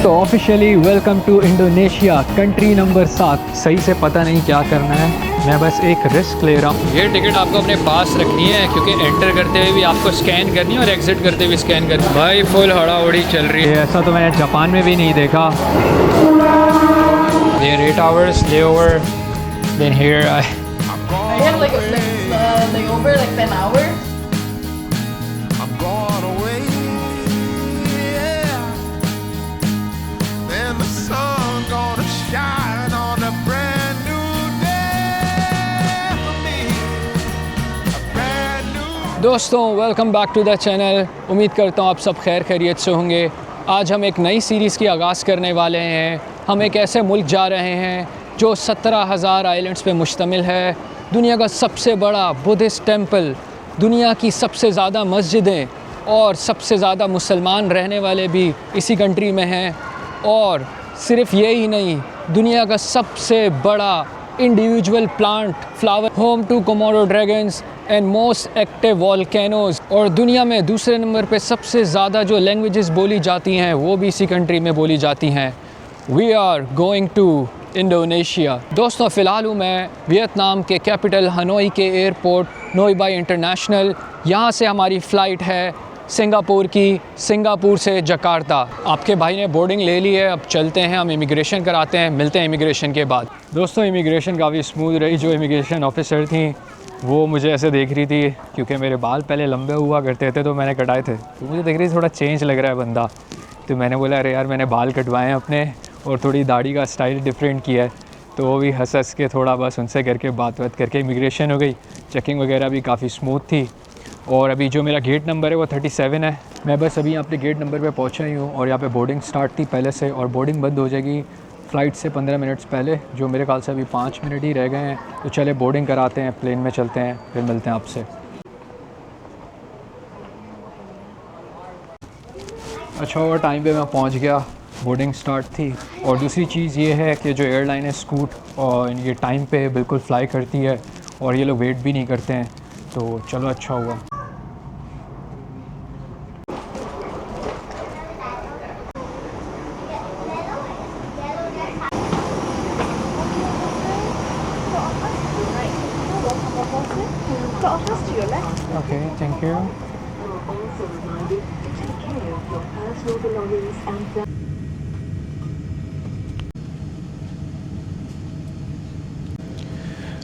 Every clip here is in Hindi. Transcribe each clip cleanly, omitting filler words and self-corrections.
तो officially welcome to Indonesia, country number 7। सही से पता नहीं क्या करना है, मैं बस एक रिस्क ले रहा हूँ। ये टिकट आपको अपने पास रखनी है क्योंकि एंटर करते हुए भी आपको स्कैन करनी है और एग्जिट करते हुए स्कैन करनी है। भाई फुल हड़ाउड़ी चल रही है। ऐसा तो मैंने जापान में भी नहीं देखा। There 8 hours layover, then here I have like a layover like 10 hours. I'm gone away, yeah. Then the sun gonna shine on a brand new day for me. A brand new दोस्तों welcome back to the channel. उम्मीद करता हूँ आप सब खैर खैरियत से होंगे। आज हम एक नई सीरीज़ की आगाज़ करने वाले हैं। हम एक ऐसे मुल्क जा रहे हैं जो 17,000 आइलैंड्स पे मुश्तमिल है, दुनिया का सबसे बड़ा बुद्धिस्ट टेंपल, दुनिया की सबसे ज़्यादा मस्जिदें और सबसे ज़्यादा मुसलमान रहने वाले भी इसी कंट्री में हैं। और सिर्फ यही नहीं, दुनिया का सबसे बड़ा individual plant flower, home to Komodo dragons and most active volcanoes. और दुनिया में दूसरे नंबर पे सबसे ज़्यादा जो लैंग्वेजेस बोली जाती हैं वो भी इसी कंट्री में बोली जाती हैं। We are going to Indonesia. दोस्तों फ़िलहाल हूँ मैं वियतनाम के कैपिटल हनोई के एयरपोर्ट नोई बाई इंटरनेशनल। यहाँ से हमारी फ़्लाइट है सिंगापुर की, सिंगापुर से जकार्ता। आपके भाई ने बोर्डिंग ले ली है, अब चलते हैं, हम इमिग्रेशन कराते हैं, मिलते हैं इमिग्रेशन के बाद। दोस्तों इमिग्रेशन काफ़ी स्मूथ रही। जो इमिग्रेशन ऑफिसर थी वो मुझे ऐसे देख रही थी क्योंकि मेरे बाल पहले लंबे हुआ करते थे तो मैंने कटाए थे, तो मुझे देख रही थी थोड़ा चेंज लग रहा है बंदा। तो मैंने बोला अरे यार मैंने बाल कटवाए हैं अपने और थोड़ी दाढ़ी का स्टाइल डिफरेंट किया है। तो वो भी हंस हंस के थोड़ा बस उनसे करके बात करके इमिग्रेशन हो गई। चेकिंग वगैरह भी काफ़ी स्मूथ थी। और अभी जो मेरा गेट नंबर है वो 37 है। मैं बस अभी यहाँ पे गेट नंबर पे पहुँचा ही हूँ और यहाँ पे बोर्डिंग स्टार्ट थी पहले से, और बोर्डिंग बंद हो जाएगी फ़्लाइट से 15 मिनट्स पहले, जो मेरे ख्याल से अभी 5 मिनट ही रह गए हैं। तो चले बोर्डिंग कराते हैं, प्लेन में चलते हैं, फिर मिलते हैं आपसे। अच्छा हुआ टाइम पे मैं पहुँच गया, बोर्डिंग स्टार्ट थी। और दूसरी चीज़ ये है कि जो एयरलाइन है स्कूट, और ये टाइम पे बिल्कुल फ़्लाई करती है और ये लोग वेट भी नहीं करते हैं, तो चलो अच्छा हुआ। Okay thank you.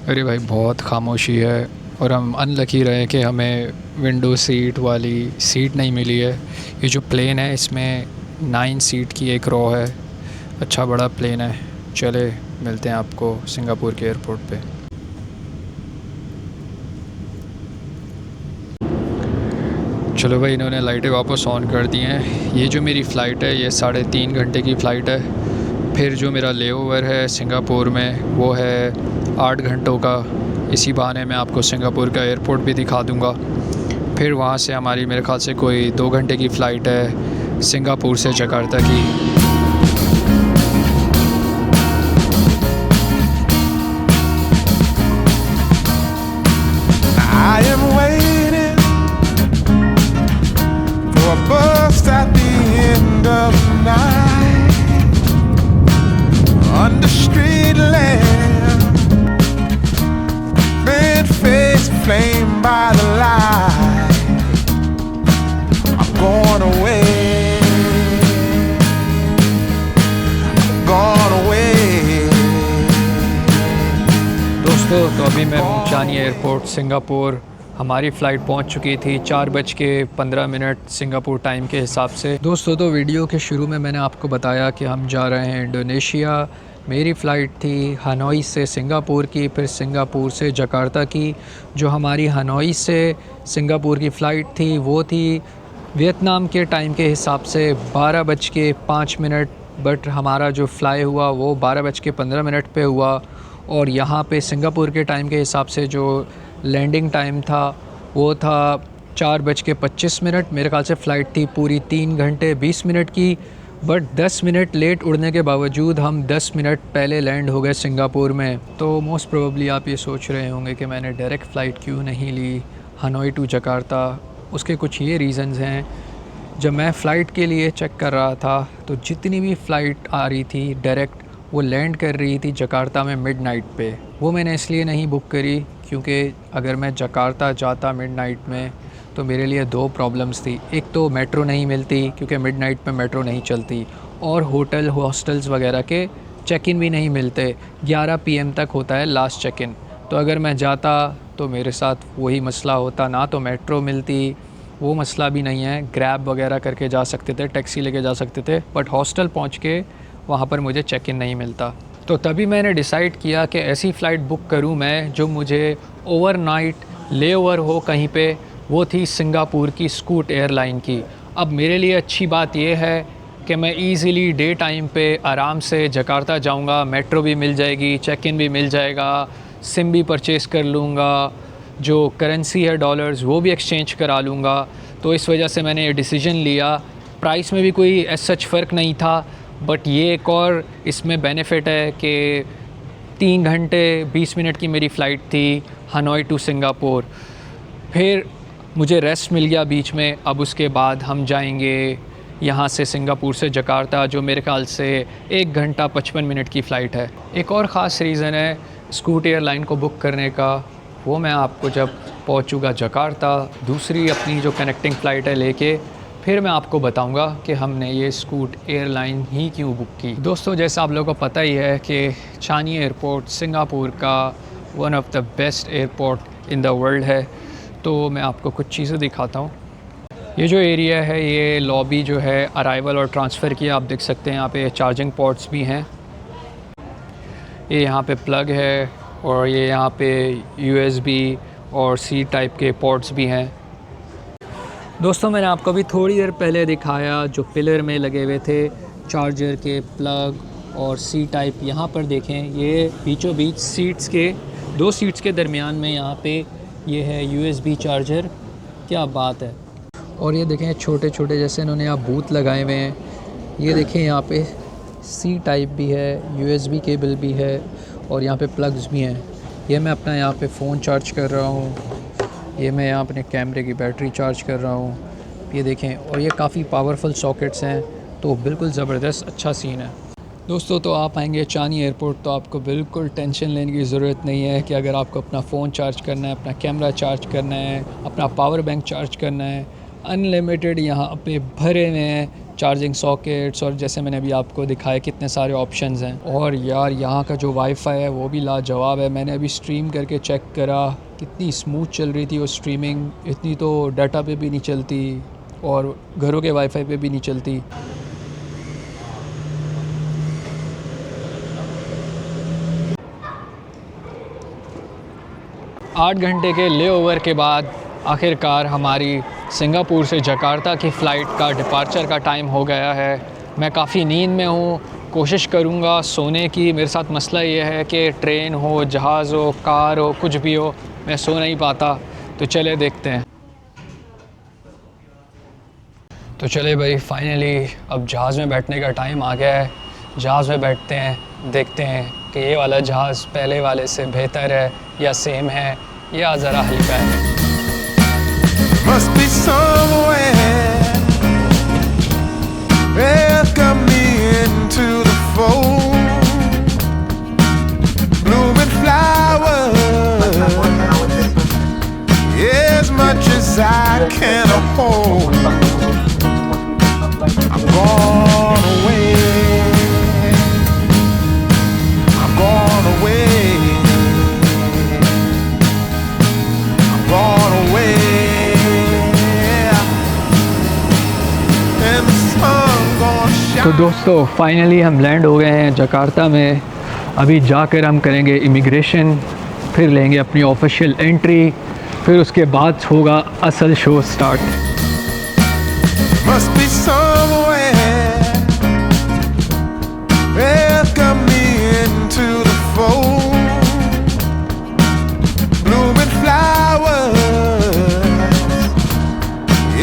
अरे भाई बहुत खामोशी है और हम अनलकी रहे कि हमें विंडो सीट वाली सीट नहीं मिली है। ये जो प्लेन है इसमें 9 सीट की एक रो है, अच्छा बड़ा प्लेन है। चले मिलते हैं आपको सिंगापुर के एयरपोर्ट पे। चलो भाई इन्होंने लाइटें वापस ऑन कर दी हैं। ये जो मेरी फ़्लाइट है ये 3.5 घंटे की फ़्लाइट है। फिर जो मेरा लेओवर है सिंगापुर में वो है 8 घंटों का। इसी बहाने मैं आपको सिंगापुर का एयरपोर्ट भी दिखा दूंगा। फिर वहाँ से हमारी मेरे ख्याल से कोई 2 घंटे की फ़्लाइट है सिंगापुर से जकार्ता की। I am waiting for a bus at the end of the night under street lamp, red face flame by the light. I'm going away, I'm gone away. दोस्तों तो अभी मैं हूँ चानी एयरपोर्ट सिंगापुर। हमारी फ़्लाइट पहुँच चुकी थी 4:15 सिंगापुर टाइम के हिसाब से। दोस्तों तो वीडियो के शुरू में मैंने आपको बताया कि हम जा रहे हैं इंडोनेशिया। मेरी फ़्लाइट थी हनोई से सिंगापुर की, फिर सिंगापुर से जकार्ता की। जो हमारी हनोई से सिंगापुर की फ़्लाइट थी वो थी वियतनाम के टाइम के हिसाब से 12:05, बट हमारा जो फ़्लाई हुआ वो 12:15 पे हुआ। और यहाँ पे सिंगापुर के टाइम के हिसाब से जो लैंडिंग टाइम था वो था 4:25। मेरे ख्याल से फ़्लाइट थी पूरी 3 घंटे 20 मिनट की, बट 10 मिनट लेट उड़ने के बावजूद हम 10 मिनट पहले लैंड हो गए सिंगापुर में। तो मोस्ट प्रोबेबली आप ये सोच रहे होंगे कि मैंने डायरेक्ट फ़्लाइट क्यों नहीं ली हनोई टू जकार्ता। उसके कुछ ये रीज़न्स हैं जब मैं फ़्लाइट के लिए चेक कर रहा था तो जितनी भी फ़्लाइट आ रही थी डायरेक्ट वो लैंड कर रही थी जकार्ता में मिडनाइट पे। वो मैंने इसलिए नहीं बुक करी क्योंकि अगर मैं जकार्ता जाता मिडनाइट में तो मेरे लिए दो प्रॉब्लम्स थी। एक तो मेट्रो नहीं मिलती क्योंकि मिडनाइट में मेट्रो नहीं चलती, और होटल हॉस्टल्स वगैरह के चेक इन भी नहीं मिलते। 11 PM तक होता है लास्ट चेक इन। तो अगर मैं जाता तो मेरे साथ वही मसला होता, ना तो मेट्रो मिलती, वो मसला भी नहीं है, ग्रैब वगैरह करके जा सकते थे, टैक्सी लेके जा सकते थे, बट हॉस्टल पहुंच के वहाँ पर मुझे चेक इन नहीं मिलता। तो तभी मैंने डिसाइड किया कि ऐसी फ़्लाइट बुक करूँ मैं जो मुझे ओवरनाइट लेओवर हो कहीं पे। वो थी सिंगापुर की स्कूट एयरलाइन की। अब मेरे लिए अच्छी बात यह है कि मैं ईज़िली डे टाइम पे आराम से जकार्ता जाऊंगा, मेट्रो भी मिल जाएगी, चेक इन भी मिल जाएगा, सिम भी परचेज़ कर लूँगा, जो करेंसी है डॉलर्स वो भी एक्सचेंज करा लूँगा। तो इस वजह से मैंने ये डिसीजन लिया। प्राइस में भी कोई ऐसा सच फ़र्क नहीं था, बट ये एक और इसमें बेनिफिट है कि 3 घंटे 20 मिनट की मेरी फ़्लाइट थी हनोई टू सिंगापुर। फिर मुझे रेस्ट मिल गया बीच में। अब उसके बाद हम जाएंगे यहाँ से सिंगापुर से जकार्ता, जो मेरे ख्याल से 1 घंटा 55 मिनट की फ़्लाइट है। एक और ख़ास रीज़न है स्कूट एयरलाइन को बुक करने का, वो मैं आपको जब पहुँचूँगा जकार्ता दूसरी अपनी जो कनेक्टिंग फ़्लाइट है लेके, फिर मैं आपको बताऊंगा कि हमने ये स्कूट एयरलाइन ही क्यों बुक की। दोस्तों, जैसा आप लोगों को पता ही है कि चानी एयरपोर्ट सिंगापुर का one of the best airport in the world है। तो मैं आपको कुछ चीज़ें दिखाता हूँ। ये जो एरिया है, ये लॉबी जो है अराइवल और ट्रांसफ़र की, आप देख सकते हैं यहाँ पे चार्जिंग पोर्ट्स भी हैं। ये यहाँ पे प्लग है और ये यहाँ पे USB और C टाइप के पोर्ट्स भी हैं। दोस्तों, मैंने आपको भी थोड़ी देर पहले दिखाया जो पिलर में लगे हुए थे चार्जर के प्लग और C टाइप। यहाँ पर देखें, ये बीचों बीच सीट्स के 2 सीट्स के दरमियान में यहाँ पे ये है USB चार्जर। क्या बात है। और ये देखें छोटे छोटे जैसे इन्होंने यहाँ बूथ लगाए हुए हैं। ये देखें यहाँ पे C टाइप भी है, USB केबल भी है और यहाँ पे प्लग्स भी हैं। ये मैं अपना यहाँ पे फ़ोन चार्ज कर रहा हूँ, ये मैं यहाँ अपने कैमरे की बैटरी चार्ज कर रहा हूँ। ये देखें, और ये काफ़ी पावरफुल सॉकेट्स हैं, तो बिल्कुल ज़बरदस्त अच्छा सीन है। दोस्तों, तो आप आएंगे चानी एयरपोर्ट तो आपको बिल्कुल टेंशन लेने की ज़रूरत नहीं है कि अगर आपको अपना फ़ोन चार्ज करना है, अपना कैमरा चार्ज करना है, अपना पावर बैंक चार्ज करना है, अनलिमिटेड यहाँ पे भरे हुए हैं चार्जिंग सॉकेट्स, और जैसे मैंने अभी आपको दिखाया कितने सारे ऑप्शंस हैं। और यार, यहाँ का जो वाईफ़ाई है वो भी लाजवाब है। मैंने अभी स्ट्रीम करके चेक करा, कितनी स्मूथ चल रही थी वो स्ट्रीमिंग। इतनी तो डाटा पे भी नहीं चलती और घरों के वाईफ़ाई पे भी नहीं चलती। आठ घंटे के लेओवर के बाद आखिरकार हमारी सिंगापुर से जकार्ता की फ़्लाइट का डिपार्चर का टाइम हो गया है। मैं काफ़ी नींद में हूँ, कोशिश करूँगा सोने की। मेरे साथ मसला ये है कि ट्रेन हो, जहाज़ हो, कार हो, कुछ भी हो, मैं सो नहीं पाता। तो चले देखते हैं। तो चले भाई, फाइनली अब जहाज़ में बैठने का टाइम आ गया है। जहाज़ में बैठते हैं, देखते हैं कि ये वाला जहाज़ पहले वाले से बेहतर है या सेम है या ज़रा हल्का है। Must be somewhere. Welcome me into the fold. Blooming flowers, as much as I can hold. I'm gone away. I'm gone away. I'm gone away. तो दोस्तों, फाइनली हम लैंड हो गए हैं जकार्ता में। अभी जाकर हम करेंगे इमिग्रेशन, फिर लेंगे अपनी ऑफिशियल एंट्री, फिर उसके बाद होगा असल show start. Must be somewhere. Welcome me into the fold. Blooming flowers,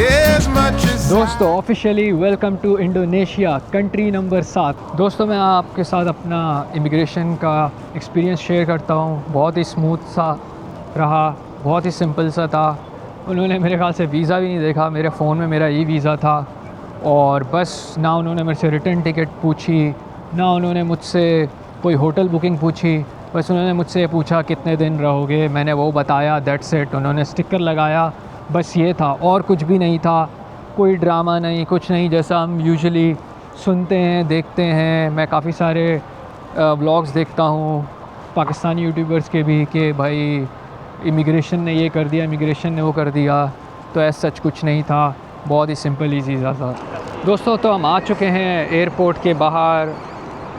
as much as दोस्तों, officially welcome to Indonesia, country number 7। दोस्तों, मैं आपके साथ अपना इमिग्रेशन का एक्सपीरियंस शेयर करता हूँ। बहुत ही स्मूथ सा रहा, बहुत ही सिंपल सा था। उन्होंने मेरे ख्याल से वीज़ा भी नहीं देखा, मेरे फ़ोन में मेरा ई वीज़ा था। और बस ना उन्होंने मेरे से रिटर्न टिकट पूछी, ना उन्होंने मुझसे कोई होटल बुकिंग पूछी। बस उन्होंने मुझसे पूछा कितने दिन रहोगे, मैंने वो बताया, दैट्स इट। उन्होंने स्टिकर लगाया, बस ये था, और कुछ भी नहीं था। कोई ड्रामा नहीं, कुछ नहीं, जैसा हम यूजुअली सुनते हैं, देखते हैं। मैं काफ़ी सारे व्लॉग्स देखता हूँ पाकिस्तानी यूट्यूबर्स के भी कि भाई इमिग्रेशन ने ये कर दिया, इमिग्रेशन ने वो कर दिया। तो ऐसा सच कुछ नहीं था, बहुत ही सिंपल ईजी था। दोस्तों, तो हम आ चुके हैं एयरपोर्ट के बाहर।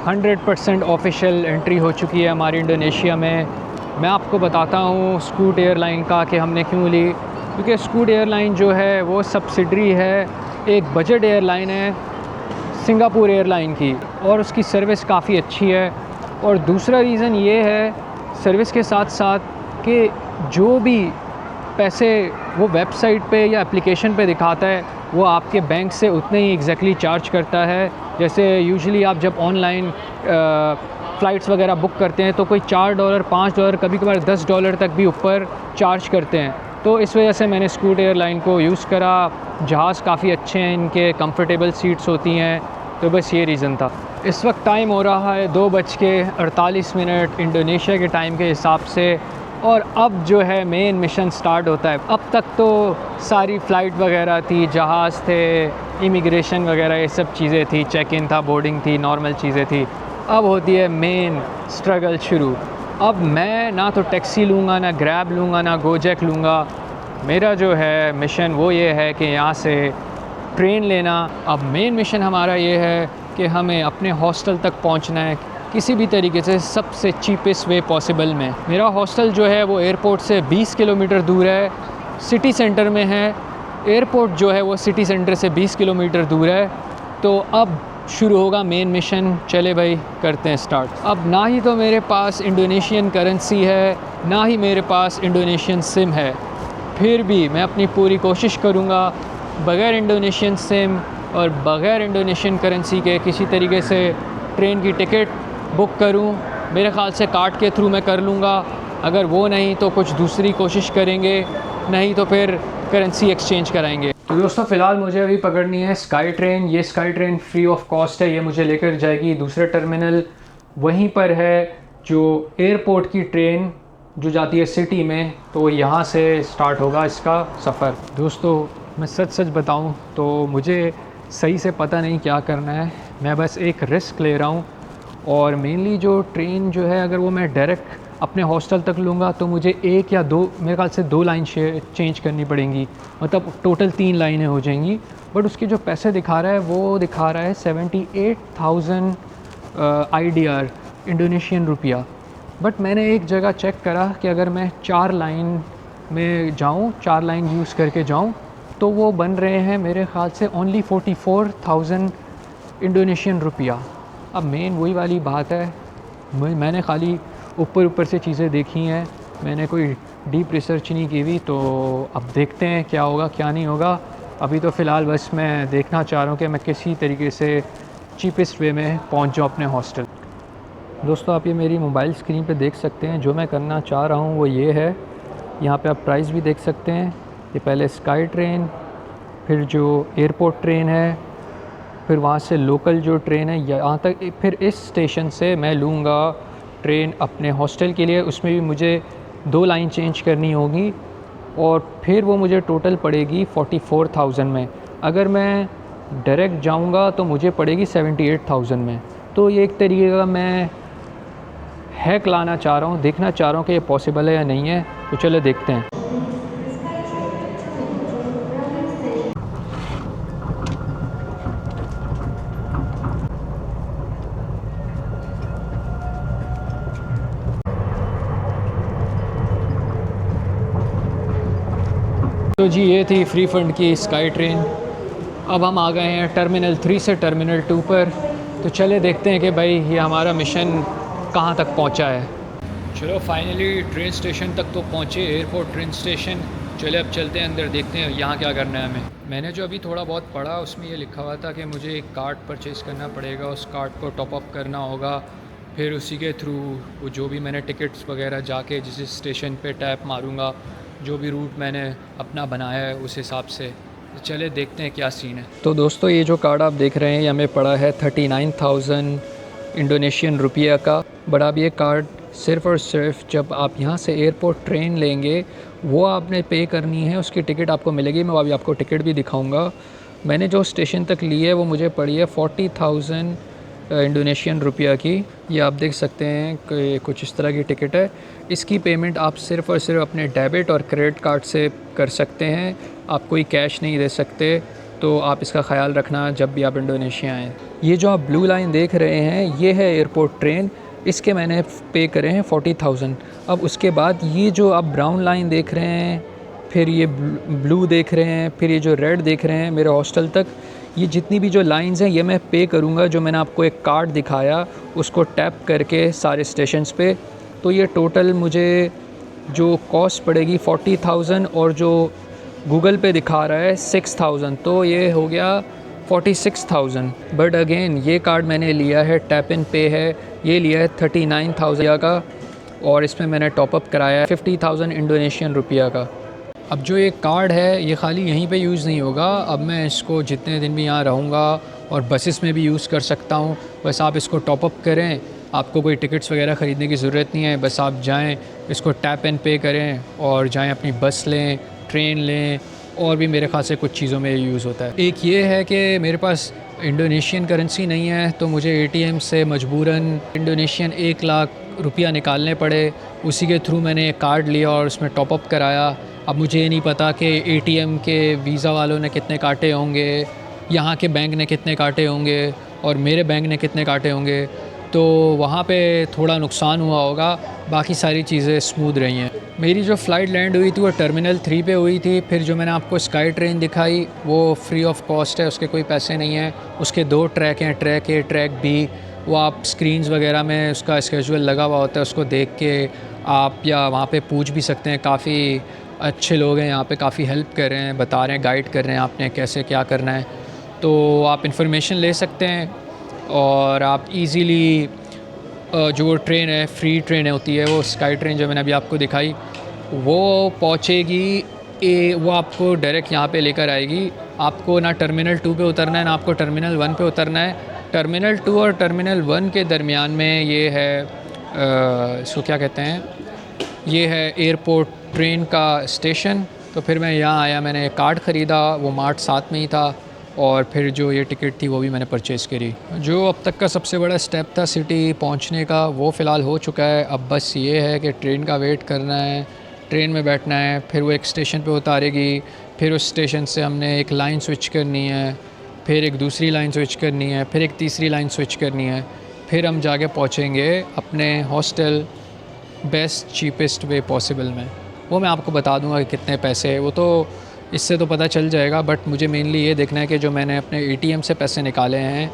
100% ऑफिशियल एंट्री हो चुकी है हमारी इंडोनेशिया में। मैं आपको बताता हूँ स्कूट एयरलाइन का कि हमने क्यों ली, क्योंकि स्कूट एयरलाइन जो है वो सब्सिडरी है, एक बजट एयरलाइन है सिंगापुर एयरलाइन की, और उसकी सर्विस काफ़ी अच्छी है। और दूसरा रीज़न ये है सर्विस के साथ साथ कि जो भी पैसे वो वेबसाइट पे या एप्लीकेशन पे दिखाता है वो आपके बैंक से उतने ही एग्जैक्टली चार्ज करता है। जैसे यूजुअली आप जब ऑनलाइन फ़्लाइट्स वगैरह बुक करते हैं तो कोई $4, $5, कभी कभार $10 तक भी ऊपर चार्ज करते हैं। तो इस वजह से मैंने स्कूट एयरलाइन को यूज़ करा। जहाज़ काफ़ी अच्छे हैं, इनके कंफर्टेबल सीट्स होती हैं, तो बस ये रीज़न था। इस वक्त टाइम हो रहा है 2:48 इंडोनेशिया के टाइम के हिसाब से, और अब जो है मेन मिशन स्टार्ट होता है। अब तक तो सारी फ़्लाइट वगैरह थी, जहाज़ थे, इमिग्रेशन वगैरह ये सब चीज़ें थी, चेक इन था, बोर्डिंग थी, नॉर्मल चीज़ें थी। अब होती है मेन स्ट्रगल शुरू। अब मैं ना तो टैक्सी लूँगा, ना ग्रैब लूँगा, ना गोजैक लूँगा। मेरा जो है मिशन वो ये है कि यहाँ से ट्रेन लेना। अब मेन मिशन हमारा ये है कि हमें अपने हॉस्टल तक पहुँचना है किसी भी तरीके से, सबसे चीपेस्ट वे पॉसिबल में। मेरा हॉस्टल जो है वो एयरपोर्ट से 20 किलोमीटर दूर है, सिटी सेंटर में है। एयरपोर्ट जो है वो सिटी सेंटर से 20 किलोमीटर दूर है। तो अब शुरू होगा मेन मिशन। चले भाई, करते हैं स्टार्ट। अब ना ही तो मेरे पास इंडोनेशियन करेंसी है, ना ही मेरे पास इंडोनेशियन सिम है, फिर भी मैं अपनी पूरी कोशिश करूँगा बग़ैर इंडोनेशियन सिम और बग़ैर इंडोनेशियन करेंसी के किसी तरीके से ट्रेन की टिकट बुक करूं। मेरे ख़्याल से कार्ड के थ्रू मैं कर लूँगा। अगर वो नहीं तो कुछ दूसरी कोशिश करेंगे, नहीं तो फिर करेंसी एक्सचेंज कराएंगे। तो दोस्तों, फ़िलहाल मुझे अभी पकड़नी है स्काई ट्रेन। ये sky train free of cost है, ये मुझे लेकर जाएगी दूसरे टर्मिनल। वहीं पर है जो एयरपोर्ट की ट्रेन जो जाती है सिटी में, तो यहाँ से स्टार्ट होगा इसका सफ़र। दोस्तों, मैं सच बताऊँ तो मुझे सही से पता नहीं क्या करना है, मैं बस एक रिस्क ले रहा हूँ। और मेनली जो ट्रेन जो है, अगर वो मैं डायरेक्ट अपने हॉस्टल तक लूँगा तो मुझे 1 या 2, मेरे ख्याल से 2 लाइन चेंज करनी पड़ेंगी, मतलब टोटल 3 लाइनें हो जाएंगी। बट उसके जो पैसे दिखा रहा है वो दिखा रहा है 78,000 IDR, इंडोनेशियन रुपया। बट मैंने एक जगह चेक करा कि अगर मैं 4 लाइन में जाऊँ, 4 लाइन यूज़ करके जाऊँ, तो वो बन रहे हैं मेरे ख़्याल से ओनली 44,000 इंडोनेशियन रुपया। अब मेन वही वाली बात है, मैंने खाली ऊपर से चीज़ें देखी हैं, मैंने कोई डीप रिसर्च नहीं की हुई। तो अब देखते हैं क्या होगा क्या नहीं होगा। अभी तो फ़िलहाल बस मैं देखना चाह रहा हूँ कि मैं किसी तरीके से चीपेस्ट वे में पहुँच जाऊँ अपने हॉस्टल। दोस्तों, आप ये मेरी मोबाइल स्क्रीन पे देख सकते हैं, जो मैं करना चाह रहा हूँ वो ये है। यहाँ पे आप प्राइस भी देख सकते हैं। ये पहले स्काई ट्रेन, फिर जो एयरपोर्ट ट्रेन है, फिर वहाँ से लोकल जो ट्रेन है यहाँ तक, फिर इस स्टेशन से मैं लूँगा ट्रेन अपने हॉस्टल के लिए। उसमें भी मुझे 2 लाइन चेंज करनी होगी और फिर वो मुझे टोटल पड़ेगी 44,000 में। अगर मैं डायरेक्ट जाऊँगा तो मुझे पड़ेगी 78,000 में। तो ये एक तरीके का मैं हैक लाना चाह रहा हूँ, देखना चाह रहा हूँ कि ये पॉसिबल है या नहीं है। तो चलो देखते हैं। तो जी, ये थी फ्री फंड की स्काई ट्रेन। अब हम आ गए हैं टर्मिनल 3 से टर्मिनल 2 पर। तो चले देखते हैं कि भाई ये हमारा मिशन कहाँ तक पहुँचा है। चलो फाइनली ट्रेन स्टेशन तक तो पहुँचे, एयरपोर्ट ट्रेन स्टेशन। चले अब चलते हैं अंदर, देखते हैं यहाँ क्या करना है हमें। मैंने जो अभी थोड़ा बहुत पढ़ा उसमें ये लिखा हुआ था कि मुझे एक कार्ड परचेज़ करना पड़ेगा, उस कार्ड को टॉप अप करना होगा, फिर उसी के थ्रू वो जो भी मैंने टिकट्स वगैरह जाके जिस स्टेशन पे टैप मारूंगा, जो भी रूट मैंने अपना बनाया है उस हिसाब से चले देखते हैं क्या सीन है। तो दोस्तों ये जो कार्ड आप देख रहे हैं ये हमें पड़ा है 39,000 इंडोनेशियन रुपया का। बट अब ये कार्ड सिर्फ़ और सिर्फ जब आप यहाँ से एयरपोर्ट ट्रेन लेंगे वो आपने पे करनी है, उसकी टिकट आपको मिलेगी। मैं अभी आपको टिकट भी दिखाऊंगा। मैंने जो स्टेशन तक ली है वो मुझे पड़ी है 40,000 इंडोनेशियन रुपया की। ये आप देख सकते हैं कि कुछ इस तरह की टिकट है। इसकी पेमेंट आप सिर्फ़ और सिर्फ अपने डेबिट और क्रेडिट कार्ड से कर सकते हैं, आप कोई कैश नहीं दे सकते। तो आप इसका ख़याल रखना जब भी आप इंडोनेशिया आएँ। ये जो आप ब्लू लाइन देख रहे हैं ये है एयरपोर्ट ट्रेन, इसके मैंने पे करे हैं 40,000। अब उसके बाद ये जो आप ब्राउन लाइन देख रहे हैं, फिर ये ब्लू देख रहे हैं, फिर ये जो रेड देख रहे हैं मेरे हॉस्टल तक, ये जितनी भी जो लाइंस हैं ये मैं पे करूँगा। जो मैंने आपको एक कार्ड दिखाया उसको टैप करके सारे स्टेशंस पे, तो ये टोटल मुझे जो कॉस्ट पड़ेगी 40,000 और जो गूगल पे दिखा रहा है 6,000, तो ये हो गया 46,000। बट अगेन ये कार्ड मैंने लिया है टैप एंड पे है, ये लिया है 39,000 का और इसमें मैंने टॉपअप कराया है 50,000 इंडोनेशियन रुपया का। अब जो ये कार्ड है ये ख़ाली यहीं पे यूज़ नहीं होगा, अब मैं इसको जितने दिन भी यहाँ रहूँगा और बसेस में भी यूज़ कर सकता हूँ। बस आप इसको टॉपअप करें, आपको कोई टिकट्स वगैरह ख़रीदने की ज़रूरत नहीं है। बस आप जाएं, इसको टैप एंड पे करें और जाएं अपनी बस लें, ट्रेन लें, और भी मेरे ख़्याल से कुछ चीज़ों में यूज़ होता है। एक ये है कि मेरे पास इंडोनेशियन करेंसी नहीं है तो मुझे ATM से मजबूरन इंडोनेशियन 1 लाख रुपया निकालने पड़े। उसी के थ्रू मैंने एक कार्ड लिया और उसमें टॉपअप कराया। अब मुझे ये नहीं पता कि ATM के वीज़ा वालों ने कितने काटे होंगे, यहाँ के बैंक ने कितने काटे होंगे और मेरे बैंक ने कितने काटे होंगे, तो वहाँ पे थोड़ा नुकसान हुआ होगा। बाकी सारी चीज़ें स्मूथ रही हैं। मेरी जो फ़्लाइट लैंड हुई थी वो टर्मिनल 3 पे हुई थी। फिर जो मैंने आपको स्काई ट्रेन दिखाई वो फ्री ऑफ कॉस्ट है, उसके कोई पैसे नहीं हैं। उसके 2 ट्रैक हैं, ट्रैक A ट्रैक B। वो आप स्क्रीन्स वगैरह में उसका स्केजुअल लगा हुआ होता है, उसको देख के आप या वहाँ पे पूछ भी सकते हैं। काफ़ी अच्छे लोग हैं यहाँ पे, काफ़ी हेल्प कर रहे हैं, बता रहे हैं, गाइड कर रहे हैं आपने कैसे क्या करना है। तो आप इन्फॉर्मेशन ले सकते हैं और आप इजीली जो ट्रेन है, फ्री ट्रेन होती है वो स्काई ट्रेन जो मैंने अभी आपको दिखाई, वो पहुँचेगी वो आपको डायरेक्ट यहाँ पे लेकर आएगी। आपको ना टर्मिनल 2 पे उतरना है ना आपको टर्मिनल 1 पे उतरना है। टर्मिनल 2 और टर्मिनल 1 के दरमियान में ये है इसको क्या कहते हैं, ये है एयरपोर्ट ट्रेन का स्टेशन। तो फिर मैं यहाँ आया, मैंने कार्ड ख़रीदा, वो मार्ट साथ में ही था, और फिर जो ये टिकट थी वो भी मैंने परचेज़ करी। जो अब तक का सबसे बड़ा स्टेप था सिटी पहुँचने का वो फ़िलहाल हो चुका है। अब बस ये है कि ट्रेन का वेट करना है, ट्रेन में बैठना है, फिर वो एक स्टेशन पे उतारेगी, फिर उस स्टेशन से हमने एक लाइन स्विच करनी है, फिर एक दूसरी लाइन स्विच करनी है, फिर एक तीसरी लाइन स्विच करनी है, फिर हम जाके पहुँचेंगे अपने hostel best cheapest way possible में। वो मैं आपको बता दूंगा कि कितने पैसे, वो तो इससे तो पता चल जाएगा, बट मुझे मेनली ये देखना है कि जो मैंने अपने ATM से पैसे निकाले हैं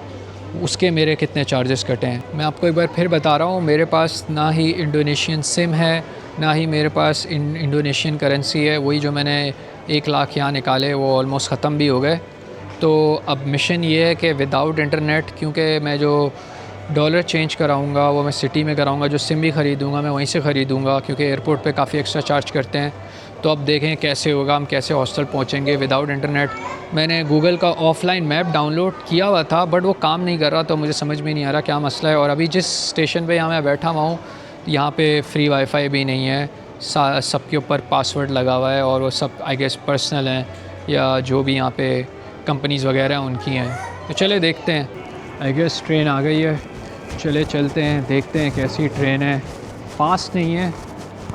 उसके मेरे कितने चार्जेस कटे हैं। मैं आपको एक बार फिर बता रहा हूँ, मेरे पास ना ही इंडोनेशियन सिम है, ना ही मेरे पास इंडोनेशियन करेंसी है। वही जो मैंने 1 लाख यहाँ निकाले वो ऑलमोस्ट ख़त्म भी हो गए। तो अब मिशन ये है कि विदाउट इंटरनेट, क्योंकि मैं जो डॉलर चेंज कराऊंगा वो मैं सिटी में कराऊंगा, जो सिम भी ख़रीदूँगा मैं वहीं से ख़रीदूँगा, क्योंकि एयरपोर्ट पे काफ़ी एक्स्ट्रा चार्ज करते हैं। तो अब देखें कैसे होगा, हम कैसे हॉस्टल पहुंचेंगे विदाउट इंटरनेट। मैंने गूगल का ऑफ़लाइन मैप डाउनलोड किया हुआ था बट वो काम नहीं कर रहा, तो मुझे समझ में नहीं आ रहा क्या मसला है। और अभी जिस स्टेशन पे यहाँ मैं बैठा हुआ हूँ यहाँ पे फ्री वाईफाई भी नहीं है, सबके ऊपर पासवर्ड लगा हुआ है और वो सब आई गेस पर्सनल हैं या जो भी यहाँ पे कंपनीज़ वगैरह हैं उनकी हैं। तो चले देखते हैं, आई गेस ट्रेन आ गई है, चले चलते हैं, देखते हैं कैसी ट्रेन है। फास्ट नहीं है,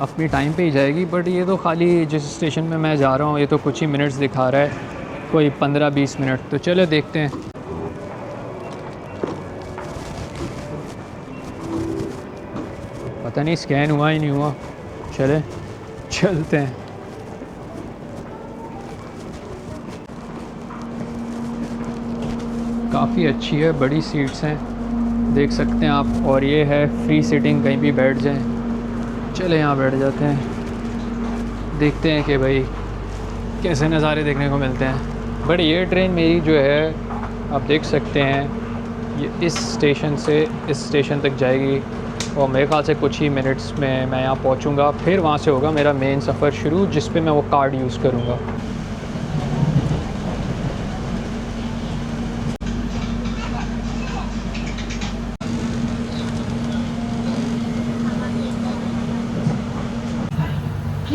अपनी टाइम पे ही जाएगी, बट ये तो खाली जिस स्टेशन में मैं जा रहा हूँ ये तो कुछ ही मिनट्स दिखा रहा है, कोई 15-20 मिनट। तो चलो देखते हैं। पता नहीं स्कैन हुआ ही नहीं हुआ, चले चलते हैं। काफ़ी अच्छी है, बड़ी सीट्स हैं, देख सकते हैं आप, और ये है फ्री सीटिंग, कहीं भी बैठ जाएं। चले यहाँ बैठ जाते हैं, देखते हैं कि भाई कैसे नज़ारे देखने को मिलते हैं। बट ये ट्रेन मेरी जो है आप देख सकते हैं ये इस स्टेशन से इस स्टेशन तक जाएगी और मेरे ख्याल से कुछ ही मिनट्स में मैं यहाँ पहुँचूँगा। फिर वहाँ से होगा मेरा मेन सफ़र शुरू, जिस पे मैं वो कार्ड यूज़ करूँगा।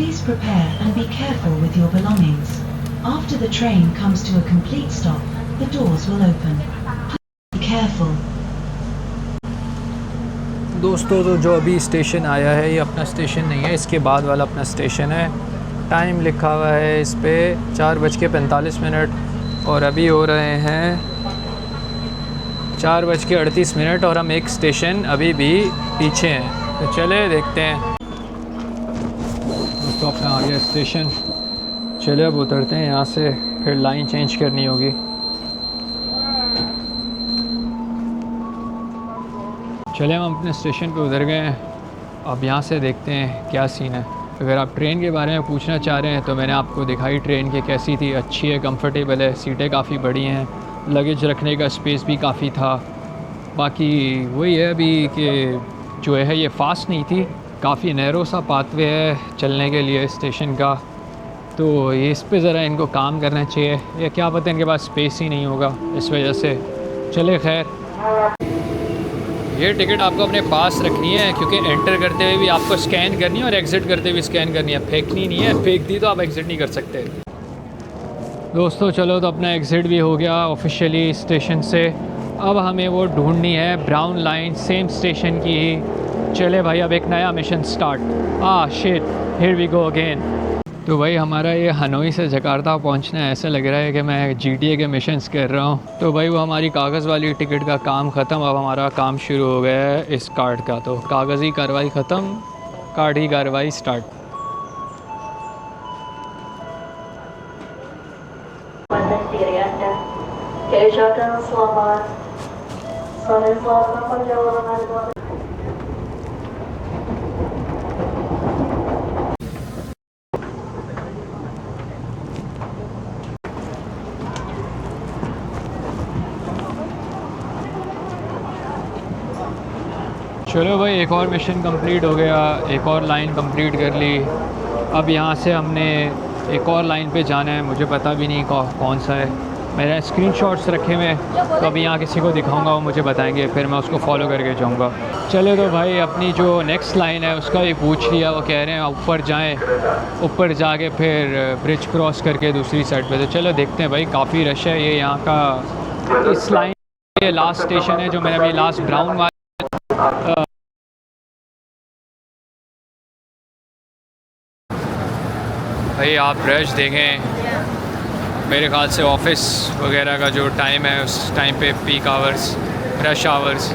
Please prepare and be careful with your belongings. After the train comes to a complete stop, the doors will open. Please be careful. दोस्तों तो जो अभी स्टेशन आया है ये अपना स्टेशन नहीं है, इसके बाद वाला अपना स्टेशन है। टाइम लिखा हुआ है इस पे 4:45 और अभी हो रहे हैं 4:38 और हम एक स्टेशन अभी भी पीछे हैं। तो चले देखते हैं। दोस्तों अपना आ गया स्टेशन, चले अब उतरते हैं यहाँ से, फिर लाइन चेंज करनी होगी। चले हम अपने स्टेशन पे उतर गए हैं, अब यहाँ से देखते हैं क्या सीन है। अगर आप ट्रेन के बारे में पूछना चाह रहे हैं तो मैंने आपको दिखाई ट्रेन की कैसी थी, अच्छी है, कंफर्टेबल है, सीटें काफ़ी बड़ी हैं, लगेज रखने का स्पेस भी काफ़ी था। बाकी वही है अभी कि जो है ये फ़ास्ट नहीं थी, काफ़ी नैरो सा पाथवे है चलने के लिए स्टेशन का, तो ये इस पे ज़रा इनको काम करना चाहिए, या क्या पता इनके पास स्पेस ही नहीं होगा इस वजह से। चले खैर, ये टिकट आपको अपने पास रखनी है क्योंकि एंटर करते हुए भी आपको स्कैन करनी है और एग्ज़िट करते हुए भी स्कैन करनी है, फेंकनी नहीं है, फेंक दी तो आप एग्ज़िट नहीं कर सकते। दोस्तों चलो तो अपना एग्ज़िट भी हो गया ऑफिशियली स्टेशन से। अब हमें वो ढूंढनी है ब्राउन लाइन, सेम स्टेशन की ही। चले भाई अब एक नया mission start. Shit, here we go again. तो भाई हमारा ये हनोई से जकार्ता पहुंचना है, ऐसा लग रहा है कि मैं GTA के मिशंस कर रहा हूँ। तो भाई वो हमारी कागज़ वाली टिकट का काम ख़त्म, अब हमारा काम शुरू हो गया है इस कार्ड का। तो कागज़ी कार्रवाई ख़त्म, कार्ड की कार्रवाई स्टार्ट। चलो भाई एक और मिशन कंप्लीट हो गया, एक और लाइन कंप्लीट कर ली। अब यहाँ से हमने एक और लाइन पे जाना है, मुझे पता भी नहीं कौन सा है। मेरे स्क्रीनशॉट्स रखे हुए हैं, तो अभी यहाँ किसी को दिखाऊंगा, वो मुझे बताएंगे, फिर मैं उसको फॉलो करके जाऊँगा। चले तो भाई अपनी जो नेक्स्ट लाइन है उसका भी पूछ लिया, वो कह रहे हैं ऊपर जाएँ, ऊपर जाके फिर ब्रिज क्रॉस करके दूसरी साइड पे। तो चलो देखते हैं भाई, काफ़ी रश है ये यहाँ का। इस लाइन ये लास्ट स्टेशन है जो मैंने अभी लास्ट ब्राउन वाला भाई आप रश देखें, मेरे ख्याल से ऑफिस वगैरह का जो टाइम है उस टाइम पे पीक आवर्स, रश आवर्स।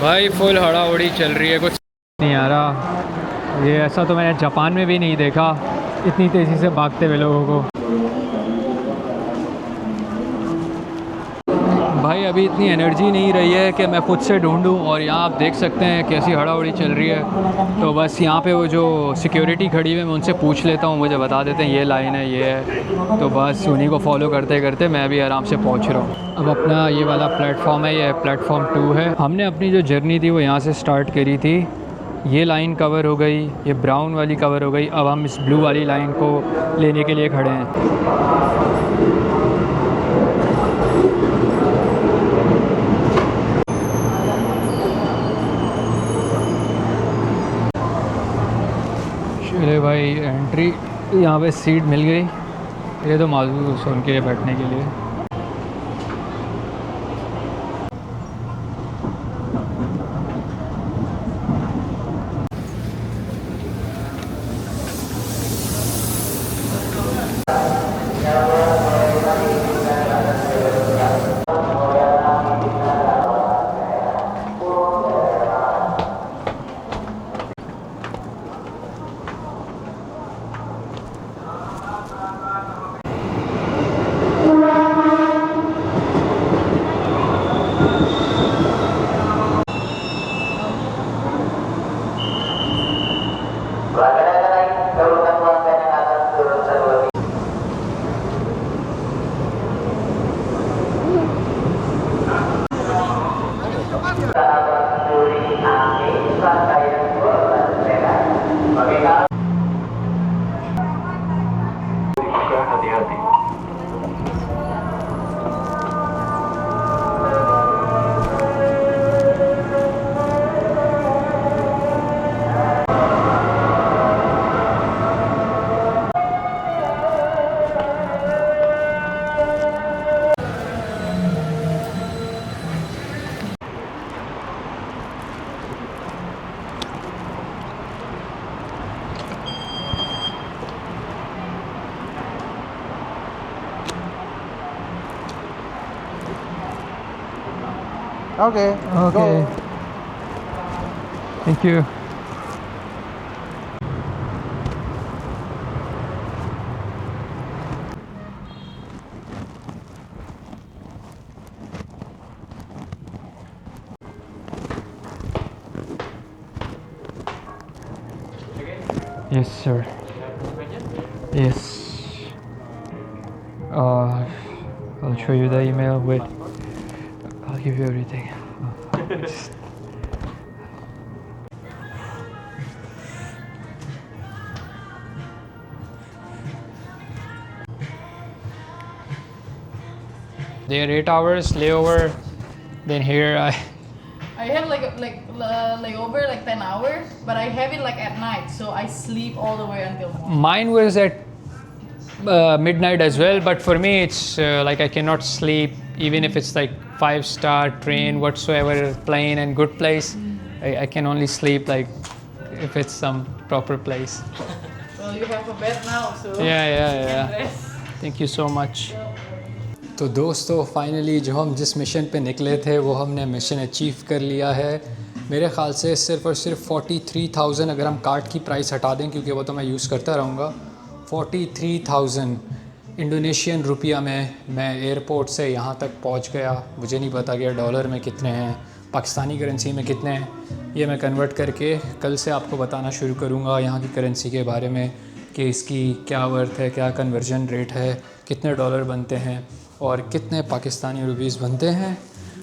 भाई फुल हड़ा उड़ी चल रही है, कुछ नहीं आ रहा। ये ऐसा तो मैंने जापान में भी नहीं देखा, इतनी तेज़ी से भागते हुए लोगों को। भाई अभी इतनी एनर्जी नहीं रही है कि मैं खुद से ढूंढूं, और यहाँ आप देख सकते हैं कैसी हड़ाउड़ी चल रही है। तो बस यहाँ पे वो जो सिक्योरिटी खड़ी है मैं उनसे पूछ लेता हूँ, मुझे बता देते हैं ये लाइन है, ये है। तो बस उन्हीं को फॉलो करते करते मैं भी आराम से पहुँच रहा हूँ। अब अपना ये वाला प्लेटफॉर्म है, ये प्लेटफॉर्म 2 है। हमने अपनी जो जर्नी थी वो यहाँ से स्टार्ट करी थी, ये लाइन कवर हो गई, ये ब्राउन वाली कवर हो गई। अब हम इस ब्लू वाली लाइन को लेने के लिए खड़े हैं। चले भाई एंट्री, यहाँ पे सीट मिल गई, ये तो माजूस है उनके लिए बैठने के लिए। Okay. Okay. Go. Thank you. Yes, sir. Yes. I'll show you the email. Wait. I'll give you everything. There 8 hours layover. Then here I have layover like 10 hours, but I have it like at night, so I sleep all the way until morning. mine was at midnight as well, but for me it's like I cannot sleep even if it's like 5-star train whatsoever, plane and good place. I can only sleep like if it's some proper place. Well, you have a bed now, so Yeah. rest. Thank you so much. तो दोस्तों फाइनली जो हम जिस मिशन पे निकले थे वो हमने मिशन अचीव कर लिया है। मेरे ख़्याल से सिर्फ़ और सिर्फ 43,000 अगर हम कार्ड की प्राइस हटा दें, क्योंकि वो तो मैं यूज़ करता रहूँगा, 43,000 इंडोनेशियन रुपया में मैं एयरपोर्ट से यहाँ तक पहुँच गया। मुझे नहीं पता कि डॉलर में कितने हैं, पाकिस्तानी करेंसी में कितने हैं। ये मैं कन्वर्ट करके कल से आपको बताना शुरू करूँगा यहाँ की करेंसी के बारे में कि इसकी क्या वर्थ है, क्या कन्वर्जन रेट है, कितने डॉलर बनते हैं और कितने पाकिस्तानी रुपीस बनते हैं।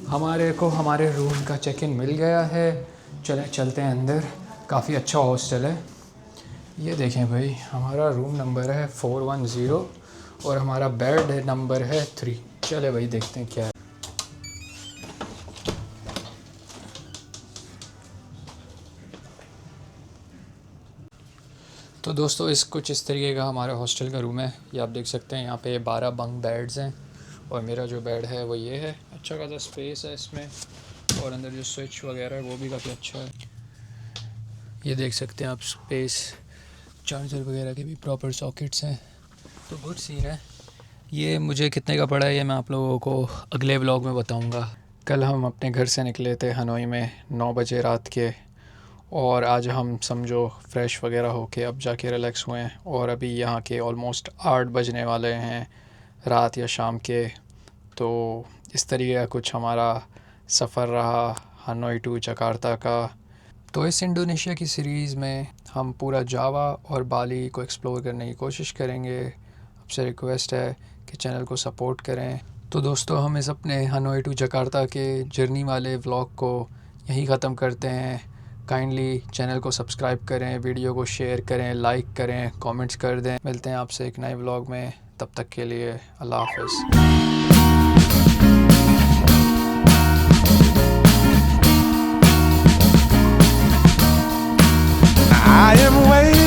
हमारे को हमारे रूम का चेक इन मिल गया है। चलते हैं अंदर। काफ़ी अच्छा हॉस्टल है। ये देखें भाई, हमारा रूम नंबर है 410 और हमारा बेड नंबर है 3। चले भाई देखते हैं क्या है। तो दोस्तों कुछ इस तरीके का हमारे हॉस्टल का रूम है। ये आप देख सकते हैं, यहाँ पे 12 बंक बेड्स हैं और मेरा जो बेड है वो ये है। अच्छा खासा स्पेस है इसमें और अंदर जो स्विच वगैरह है वो भी काफ़ी अच्छा है। ये देख सकते हैं आप स्पेस, चार्जर वगैरह के भी प्रॉपर सॉकेट्स हैं, तो गुड सीन है। ये मुझे कितने का पड़ा है ये मैं आप लोगों को अगले व्लॉग में बताऊँगा। कल हम अपने घर से निकले थे हनोई में 9 बजे रात के, और आज हम समझो फ्रेश वगैरह होके अब जाके रिलैक्स हुए हैं और अभी यहाँ के ऑलमोस्ट 8 बजने वाले हैं रात या शाम के। तो इस तरीके का कुछ हमारा सफ़र रहा हनोई टू जकार्ता का। तो इस इंडोनेशिया की सीरीज़ में हम पूरा जावा और बाली को एक्सप्लोर करने की कोशिश करेंगे। आपसे रिक्वेस्ट है कि चैनल को सपोर्ट करें। तो दोस्तों हम इस अपने हनोई टू जकार्ता के जर्नी वाले व्लॉग को यहीं ख़त्म करते हैं। काइंडली चैनल को सब्सक्राइब करें, वीडियो को शेयर करें, लाइक करें, कमेंट्स कर दें। मिलते हैं आपसे एक नए व्लॉग में, तब तक के लिए अल्लाह हाफ़िज़। I am waiting.